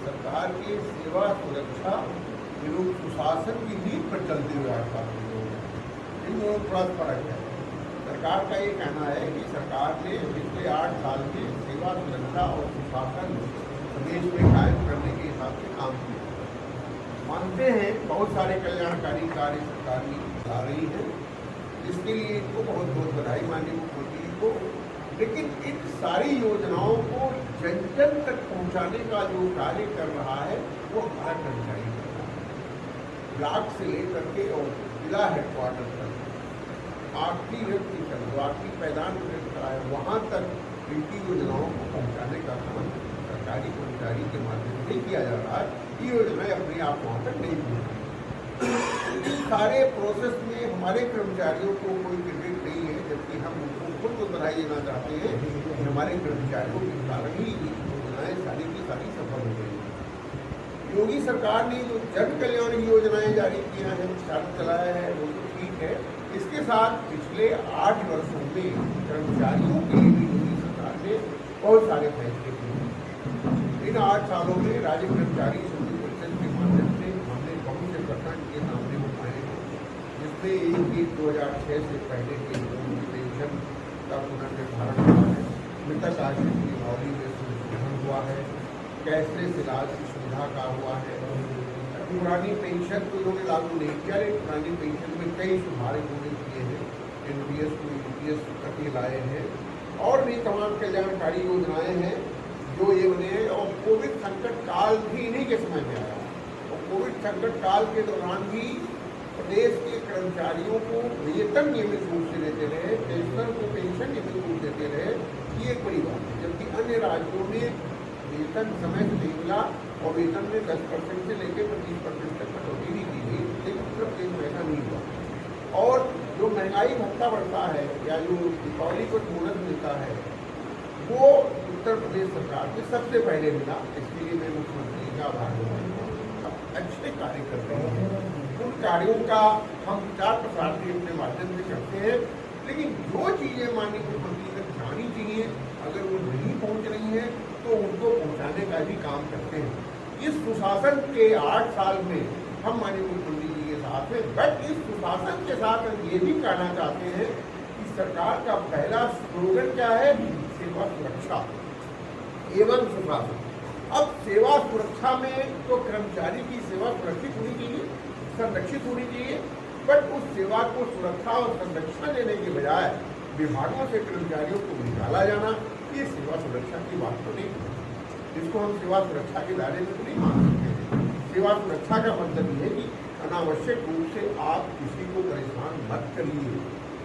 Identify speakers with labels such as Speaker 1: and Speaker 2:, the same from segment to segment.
Speaker 1: सरकार के सेवा सुरक्षा एवं सुशासन की नीति पर चलते हुए 8 साल में इन दोनों थोड़ा फर्क है। सरकार का ये कहना है कि सरकार ने पिछले 8 साल में सेवा सुरक्षा और सुशासन प्रदेश में कायम करने के हिसाब से काम किया। मानते हैं बहुत सारे कल्याणकारी कार्य सरकार की ला रही है, इसके लिए इनको बहुत बहुत बधाई माननीय मुख्यमंत्री को। लेकिन इन सारी योजनाओं को जन जन तक पहुंचाने का जो कार्य कर रहा है वो हमारा कर्मचारी कर रहा है। ब्लॉक से लेकर के और जिला हेडक्वार्टर तक आखिरी व्यक्ति तक जो आखिरी पैदान करता है वहाँ तक इनकी योजनाओं को पहुँचाने का काम सरकारी कर्मचारी के माध्यम से किया जा रहा है। ये योजनाएं अपने आप वहाँ तक नहीं पहुँची। इस सारे प्रोसेस में हमारे कर्मचारियों को कोई क्रेडिट नहीं है, जबकि हम उनको खुद को बधाई देना चाहते हैं कि हमारे कर्मचारियों के कारण ही योजनाएं सारी की सारी सफल हो गई। योगी सरकार ने जो जन कल्याण योजनाएं जारी किया है, चालू चलाया है, वो तो ठीक है। इसके साथ पिछले 8 वर्षों में कर्मचारियों के लिए भी योगी सरकार ने बहुत सारे फैसले किए। इन 8 सालों में राज्य कर्मचारी संघ परिषद के माध्यम से हमने बहुत से प्रकरण के सामने उठाए हैं, जिसमें 1/1/2006 से पहले के लोगों की पेंशन का पुनर्निर्धारण हुआ है, मृतक आश्रित की मौली में संशोधन हुआ है, कैशलेस इलाज की सुविधा का हुआ है। पुरानी पेंशन को इन्होंने लागू नहीं किया, लेकिन पुरानी पेंशन में कई सुधार इन्होंने किए हैं। NPS को EPS तक लाए हैं और भी तमाम कल्याणकारी योजनाएं हैं जो ये बने हैं। और कोविड संकट काल भी इन्हीं के समय में आया और कोविड संकट काल के दौरान भी प्रदेश के कर्मचारियों को वेतन नियमित रूप से देते रहे, पेंशनर को पेंशन नियमित रूप देते रहे, ये एक बड़ी बात है। जबकि अन्य राज्यों में वेतन समय से नहीं मिला और वेतन में 10% से लेकर 25% तक कटौती भी की गई, लेकिन सिर्फ 1 महीना नहीं हुआ। और जो महंगाई भत्ता बढ़ता है या जो दीपावली को बोनस मिलता है वो उत्तर प्रदेश सरकार ने सबसे पहले मिला। इसके लिए मैं मुख्यमंत्री का आभार मानता हूँ। अच्छे कार्य कर रहे हैं, उन कार्यों का हम प्रचार प्रसार भी अपने माध्यम से करते हैं, लेकिन जो चीज़ें माननीय मुख्यमंत्री तक जानी चाहिए अगर वो नहीं पहुँच रही हैं तो उनको पहुँचाने का भी काम करते हैं। इस सुशासन के 8 साल में हम माननीय मुख्यमंत्री जी के साथ हैं, बट इस सुशासन के साथ हम ये भी कहना चाहते हैं कि सरकार का पहला स्लोगन क्या है? सेवा सुरक्षा एवं सुशासन। अब सेवा सुरक्षा में तो कर्मचारी की सेवा सुरक्षित होनी चाहिए, संरक्षित होनी चाहिए, बट उस सेवा को सुरक्षा और संरक्षण देने के बजाय विभागों से कर्मचारियों को निकाला जाना, ये सेवा सुरक्षा की बात तो नहीं है। इसको हम सेवा सुरक्षा के दायरे में तो नहीं मान सकते हैं। सेवा सुरक्षा का मतलब ये है कि अनावश्यक रूप से आप किसी को परेशान मत करिए,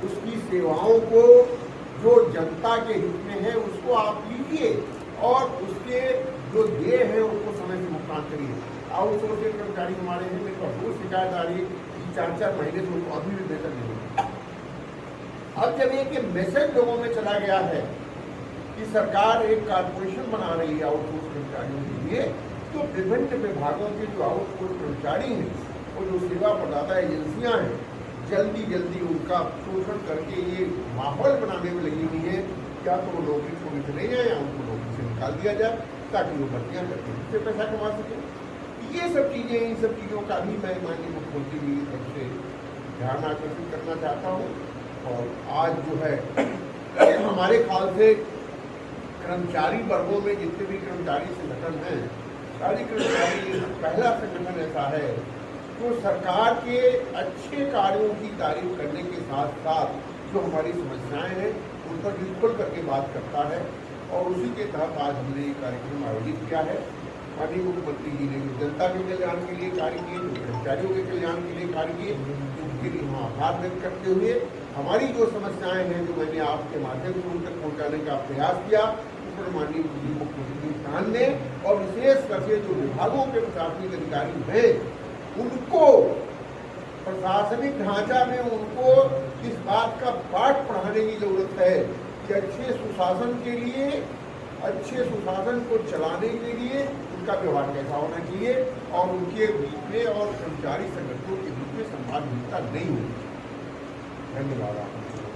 Speaker 1: उसकी सेवाओं को जो जनता के हित में है उसको आप लीजिए और उसके जो देय है उसको समय से भुगतान करिए। आउटसोर्सिंग कर्मचारी हमारे हैं, मेरे पास रोज शिकायत आ रही है कि 4-4 महीने से उनको अभी भी वेतन नहीं मिलता। अब जब एक मैसेज लोगों में चला गया है कि सरकार एक कारपोरेशन बना रही है आउटसोर्स कर्मचारियों के लिए, तो विभिन्न विभागों के जो आउटसोर्स कर्मचारी हैं और जो सेवा प्रदाता एजेंसियां हैं, जल्दी जल्दी उनका शोषण करके ये माहौल बनाने में लगी हुई है, क्या तो वो नौकरी छोड़ चले जाए या उनको नौकरी से निकाल दिया जाए ताकि वो भर्तियाँ करके उससे पैसा कमा सकें। ये सब चीज़ें, इन सब चीज़ों का भी मैं माननीय मुख्यमंत्री जी की तरफ से ध्यान आकर्षित करना चाहता हूँ। और आज जो है हमारे ख्याल से कर्मचारी वर्गों में जितने भी कर्मचारी संगठन हैं, सारी कर्मचारी पहला संगठन ऐसा है जो सरकार के अच्छे कार्यों की तारीफ करने के साथ साथ जो हमारी समस्याएं हैं उन पर भी खुल करके बात करता है। और उसी के तहत आज हमने ये कार्यक्रम आयोजित किया है। माननीय मुख्यमंत्री जी ने जनता के कल्याण के लिए कार्य किए, जो कर्मचारियों के कल्याण के लिए कार्य किए, उनके लिए हम आभार व्यक्त करते हुए हमारी जो समस्याएं हैं जो मैंने आपके माध्यम से उन तक पहुँचाने का प्रयास किया, उस पर माननीय मुख्यमंत्री ध्यान दें और विशेष करके जो विभागों के प्रशासनिक अधिकारी हैं उनको प्रशासनिक ढांचा में उनको इस बात का पाठ पढ़ाने की जरूरत है कि अच्छे सुशासन के लिए, अच्छे सुशासन को चलाने के लिए उनका व्यवहार कैसा होना चाहिए और उनके बीच में और कर्मचारी संगठनों के बीच में संवादहीनता नहीं होनी चाहिए। धन्यवाद आपका।